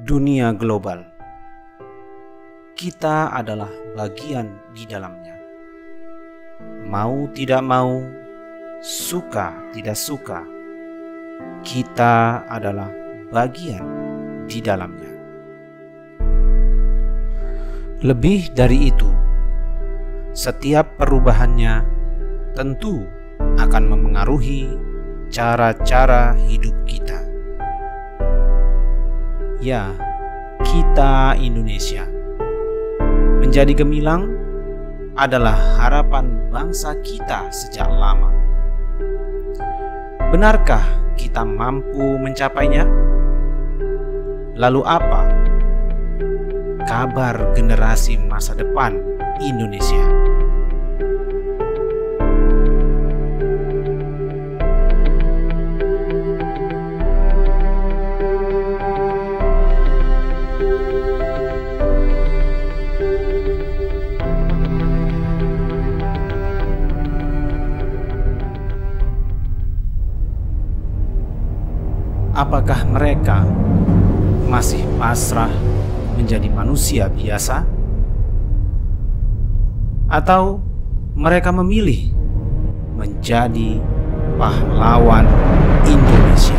dunia global. Kita adalah bagian di dalamnya. Mau tidak mau, suka tidak suka, kita adalah bagian di dalamnya. Lebih dari itu, setiap perubahannya tentu akan memengaruhi cara-cara hidup kita. Ya, kita Indonesia. Menjadi gemilang adalah harapan bangsa kita sejak lama. Benarkah kita mampu mencapainya? Lalu apa kabar generasi masa depan Indonesia? Apakah mereka masih pasrah menjadi manusia biasa? Atau mereka memilih menjadi pahlawan Indonesia?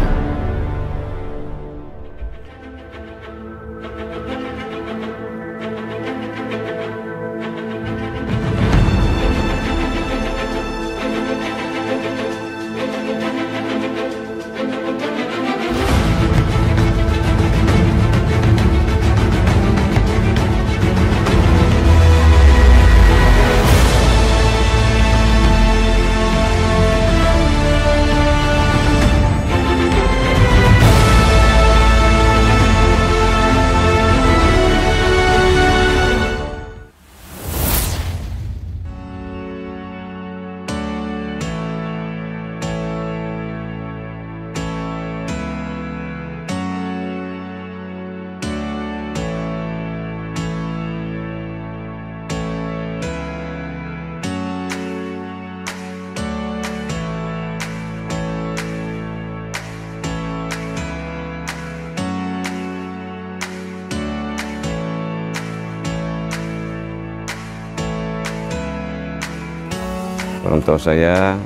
Orang tua saya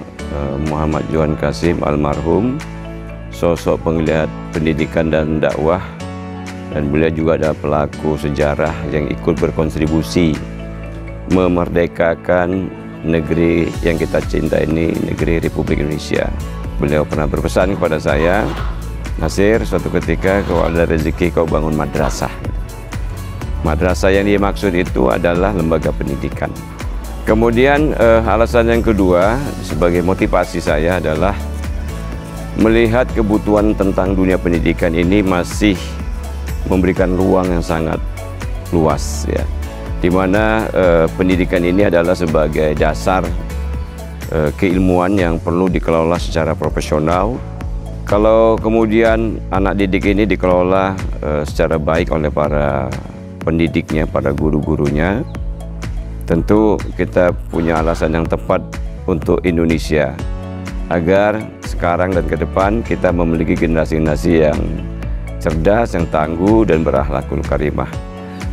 Muhammad Johan Kasim almarhum, sosok penggiat pendidikan dan dakwah, dan beliau juga adalah pelaku sejarah yang ikut berkontribusi memerdekakan negeri yang kita cinta ini, negeri Republik Indonesia. Beliau pernah berpesan kepada saya, "Nasir, suatu ketika kau ada rezeki kau bangun madrasah." Madrasah yang dimaksud itu adalah lembaga pendidikan. Kemudian alasan yang kedua sebagai motivasi saya adalah melihat kebutuhan tentang dunia pendidikan ini masih memberikan ruang yang sangat luas, ya, di mana pendidikan ini adalah sebagai dasar keilmuan yang perlu dikelola secara profesional. Kalau kemudian anak didik ini dikelola secara baik oleh para pendidiknya, para guru-gurunya, tentu kita punya alasan yang tepat untuk Indonesia agar sekarang dan ke depan kita memiliki generasi-generasi yang cerdas, yang tangguh dan berakhlakul karimah.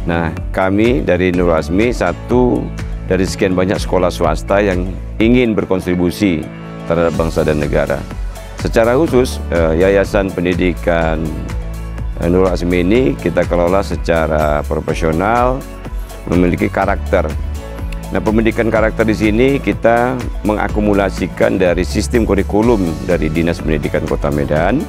Nah, kami dari Nur Azmi satu dari sekian banyak sekolah swasta yang ingin berkontribusi terhadap bangsa dan negara. Secara khusus, Yayasan Pendidikan Nur Azmi ini kita kelola secara profesional, memiliki karakter. Nah, pendidikan karakter di sini kita mengakumulasikan dari sistem kurikulum dari Dinas Pendidikan Kota Medan,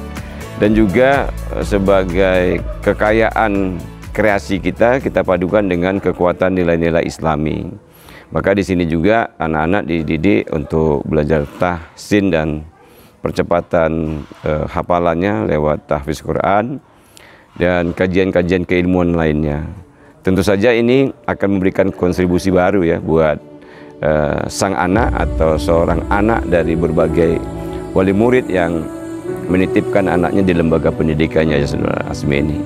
dan juga sebagai kekayaan kreasi kita padukan dengan kekuatan nilai-nilai Islami. Maka di sini juga anak-anak dididik untuk belajar tahsin dan percepatan hafalannya lewat tahfiz Quran dan kajian-kajian keilmuan lainnya. Tentu saja ini akan memberikan kontribusi baru ya buat sang anak atau seorang anak dari berbagai wali murid yang menitipkan anaknya di lembaga pendidikannya Yayasan Nur Azmi ini.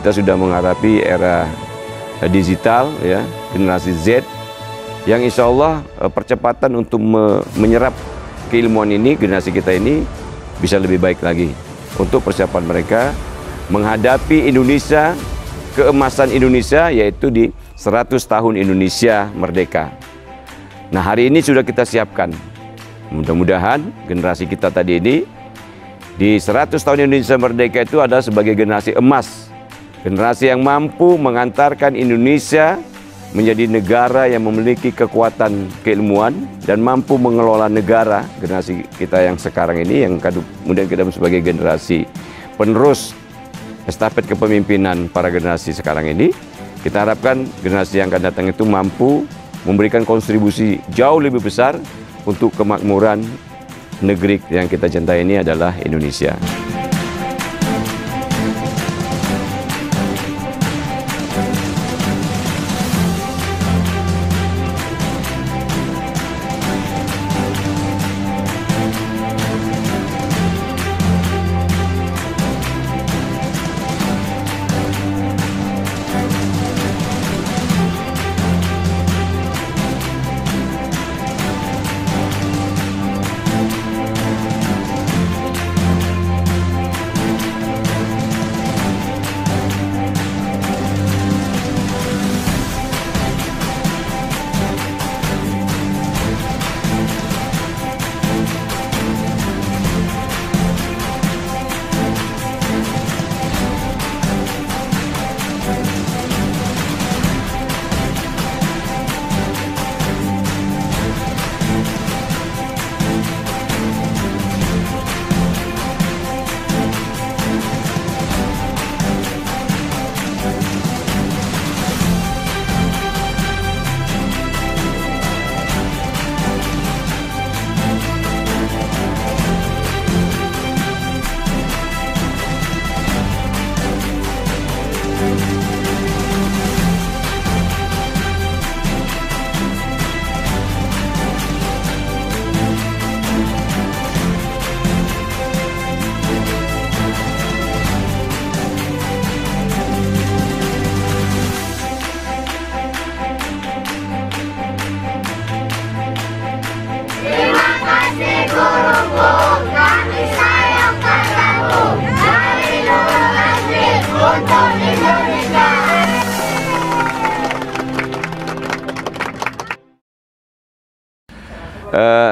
kita sudah menghadapi era digital, ya, generasi Z, yang insya Allah percepatan untuk menyerap keilmuan ini, generasi kita ini bisa lebih baik lagi untuk persiapan mereka menghadapi Indonesia, keemasan Indonesia, yaitu di 100 tahun Indonesia merdeka. Nah, hari ini sudah kita siapkan. Mudah-mudahan generasi kita tadi ini di 100 tahun Indonesia merdeka itu adalah sebagai generasi emas, generasi yang mampu mengantarkan Indonesia menjadi negara yang memiliki kekuatan keilmuan dan mampu mengelola negara. Generasi kita yang sekarang ini, yang kemudian kita sebagai generasi penerus estafet kepemimpinan para generasi sekarang ini, kita harapkan generasi yang akan datang itu mampu memberikan kontribusi jauh lebih besar untuk kemakmuran negeri yang kita cintai ini adalah Indonesia.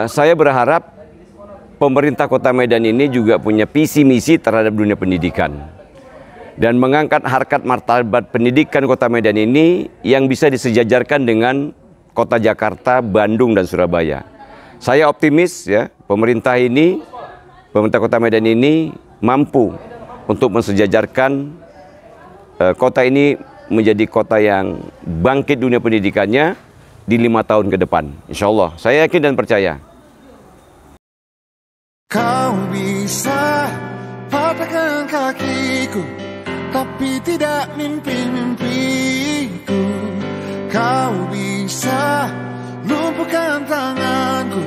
Saya berharap pemerintah Kota Medan ini juga punya visi misi terhadap dunia pendidikan dan mengangkat harkat martabat pendidikan Kota Medan ini yang bisa disejajarkan dengan Kota Jakarta, Bandung, dan Surabaya. Saya optimis, ya, pemerintah Kota Medan ini mampu untuk mensejajarkan kota ini menjadi kota yang bangkit dunia pendidikannya di 5 tahun ke depan. Insya Allah, saya yakin dan percaya. Kau bisa patahkan kakiku, tapi tidak mimpi-mimpiku. Kau bisa lumpuhkan tanganku,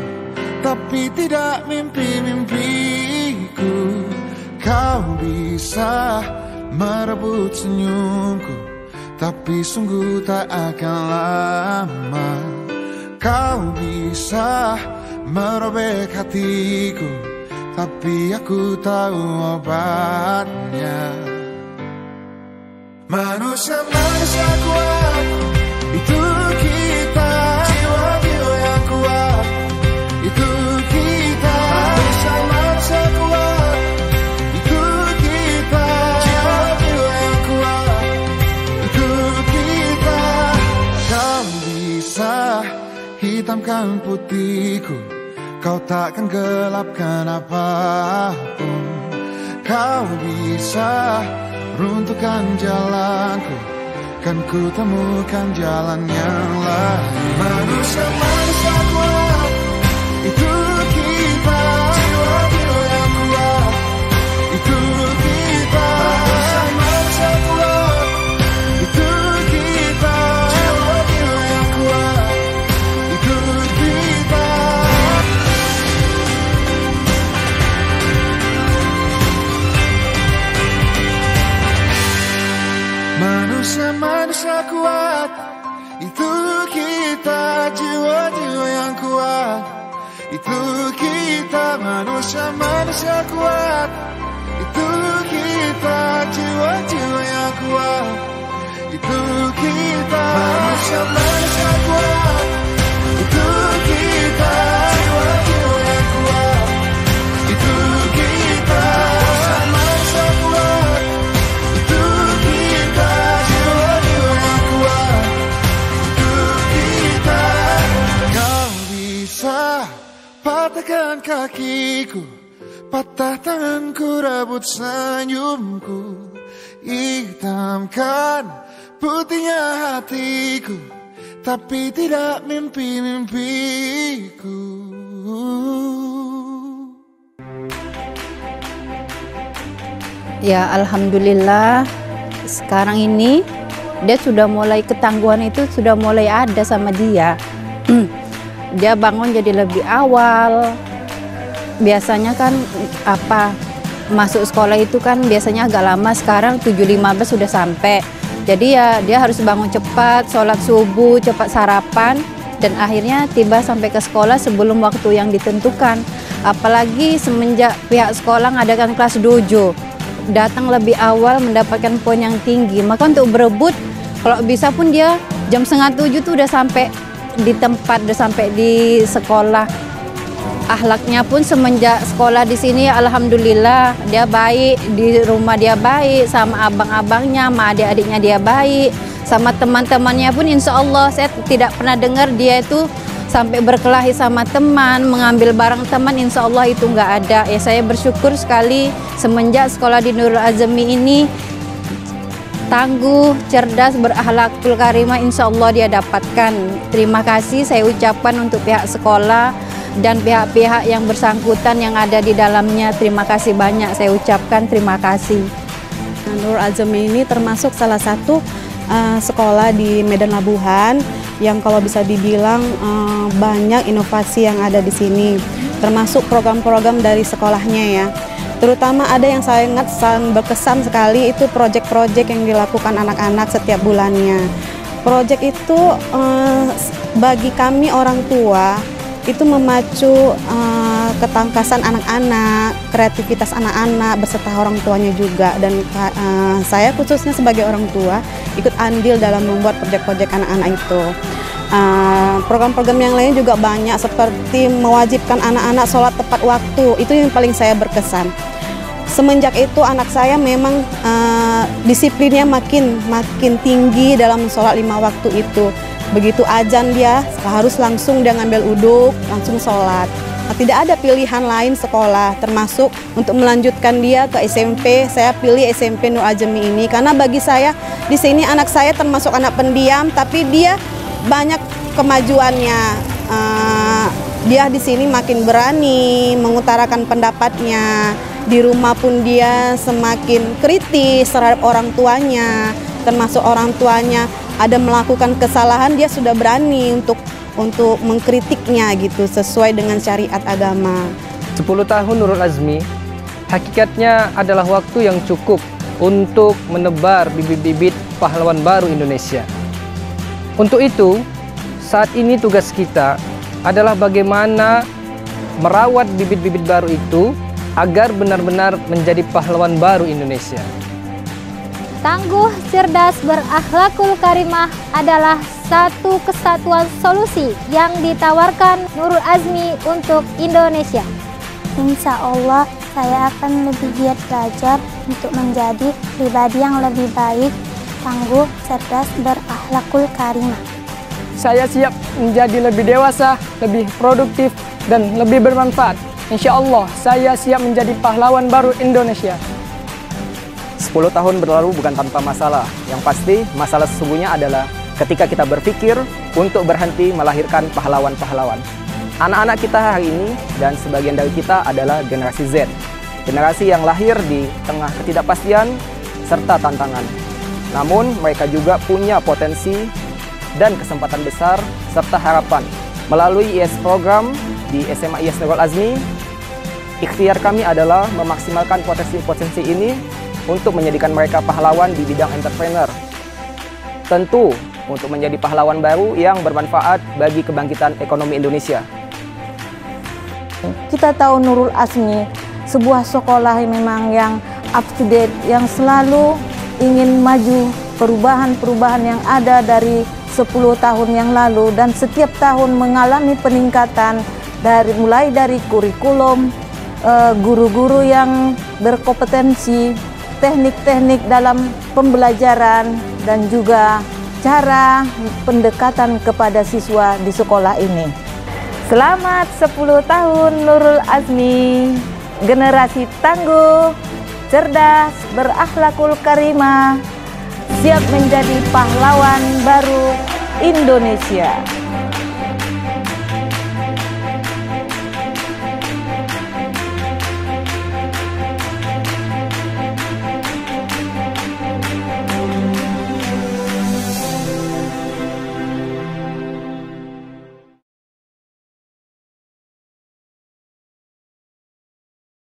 tapi tidak mimpi-mimpiku. Kau bisa merebut senyumku, tapi sungguh tak akan lama. Kau bisa merobek hatiku, tapi aku tahu obatnya. Manusia-manusia kuat, itu kita. Jiwa-jiwa yang kuat, itu kita. Manusia-manusia kuat, itu kita. Jiwa-jiwa yang kuat, itu kita. Kau bisa hitamkan putihku, kau takkan gelapkan apapun. Kau bisa runtuhkan jalanku, kan ku temukan jalan yang lain. Manusia-manusia kuat, itu kita. Jiwa-jiwa yang kuat, itu kita. Manusia-manusia kuat, itu kita. Jiwa-jiwa yang kuat, itu kita. kita, manusia-manusia kuat. Itu kita, jiwa-jiwa yang kuat. Itu kita, manusia-manusia kuat. Itu kita, jiwa-jiwa yang kuat. Itu kita, manusia-manusia kuat. Itu kita, jiwa-jiwa yang kuat. Itu kita. Kau bisa patahkan kakiku, patah tanganku, rabut senyumku, hitamkan putihnya hatiku, tapi tidak mimpi-mimpiku. Ya alhamdulillah sekarang ini dia sudah mulai, ketangguhan itu sudah mulai ada sama dia. Dia bangun jadi lebih awal. Biasanya kan masuk sekolah itu kan biasanya agak lama, sekarang 7.15 sudah sampai. Jadi ya dia harus bangun cepat, sholat subuh, cepat sarapan, dan akhirnya tiba sampai ke sekolah sebelum waktu yang ditentukan. Apalagi semenjak pihak sekolah ngadakan kelas dojo, datang lebih awal mendapatkan poin yang tinggi. Maka untuk berebut, kalau bisa pun dia jam 6:30 tuh udah sampai di tempat, udah sampai di sekolah. Akhlaknya pun semenjak sekolah di sini alhamdulillah dia baik, di rumah dia baik, sama abang-abangnya, sama adik-adiknya dia baik, sama teman-temannya pun insya Allah saya tidak pernah dengar dia itu sampai berkelahi sama teman, mengambil barang teman, insya Allah itu nggak ada. Ya saya bersyukur sekali semenjak sekolah di Nurul Azmi ini, tangguh, cerdas, berakhlakul karimah, insya Allah dia dapatkan. Terima kasih saya ucapkan untuk pihak sekolah dan pihak-pihak yang bersangkutan yang ada di dalamnya. Terima kasih banyak saya ucapkan, terima kasih. Nurul Azmi ini termasuk salah satu sekolah di Medan Labuhan yang kalau bisa dibilang banyak inovasi yang ada di sini, termasuk program-program dari sekolahnya ya. Terutama ada yang sangat berkesan sekali, itu proyek-proyek yang dilakukan anak-anak setiap bulannya. Proyek itu bagi kami orang tua itu memacu ketangkasan anak-anak, kreativitas anak-anak beserta orang tuanya juga. Dan saya khususnya sebagai orang tua ikut andil dalam membuat proyek-proyek anak-anak itu. Program-program yang lain juga banyak, seperti mewajibkan anak-anak sholat tepat waktu. Itu yang paling saya berkesan. Semenjak itu anak saya memang disiplinnya makin tinggi dalam sholat 5 waktu itu. Begitu azan dia harus langsung dia ngambil uduk, langsung sholat. Nah, tidak ada pilihan lain sekolah, termasuk untuk melanjutkan dia ke SMP. Saya pilih SMP Nurul Azmi ini karena bagi saya di sini anak saya termasuk anak pendiam, tapi dia banyak kemajuannya. Dia di sini makin berani mengutarakan pendapatnya. Di rumah pun dia semakin kritis terhadap orang tuanya, termasuk orang tuanya ada melakukan kesalahan, dia sudah berani untuk mengkritiknya gitu sesuai dengan syariat agama. 10 tahun Nurul Azmi hakikatnya adalah waktu yang cukup untuk menebar bibit-bibit pahlawan baru Indonesia. Untuk itu, saat ini tugas kita adalah bagaimana merawat bibit-bibit baru itu agar benar-benar menjadi pahlawan baru Indonesia. Tangguh, cerdas, berakhlakul karimah adalah satu kesatuan solusi yang ditawarkan Nurul Azmi untuk Indonesia. Insya Allah saya akan lebih giat belajar untuk menjadi pribadi yang lebih baik, tangguh, cerdas, berakhlakul karimah. Saya siap menjadi lebih dewasa, lebih produktif, dan lebih bermanfaat. Insya Allah saya siap menjadi pahlawan baru Indonesia. 10 tahun berlalu bukan tanpa masalah. Yang pasti masalah sesungguhnya adalah ketika kita berpikir untuk berhenti melahirkan pahlawan-pahlawan. Anak-anak kita hari ini dan sebagian dari kita adalah generasi Z. Generasi yang lahir di tengah ketidakpastian serta tantangan. Namun mereka juga punya potensi dan kesempatan besar serta harapan. Melalui IS program di SMA IS Nurul Azmi, ikhtiar kami adalah memaksimalkan potensi-potensi ini untuk menjadikan mereka pahlawan di bidang entrepreneur. Tentu untuk menjadi pahlawan baru yang bermanfaat bagi kebangkitan ekonomi Indonesia. Kita tahu Nurul Azmi sebuah sekolah yang memang yang up to date, yang selalu ingin maju, perubahan-perubahan yang ada dari 10 tahun yang lalu, dan setiap tahun mengalami peningkatan mulai dari kurikulum, guru-guru yang berkompetensi, teknik-teknik dalam pembelajaran, dan juga cara pendekatan kepada siswa di sekolah ini. Selamat 10 tahun Nurul Azmi, generasi tangguh, cerdas, berakhlakul karimah, siap menjadi pahlawan baru Indonesia.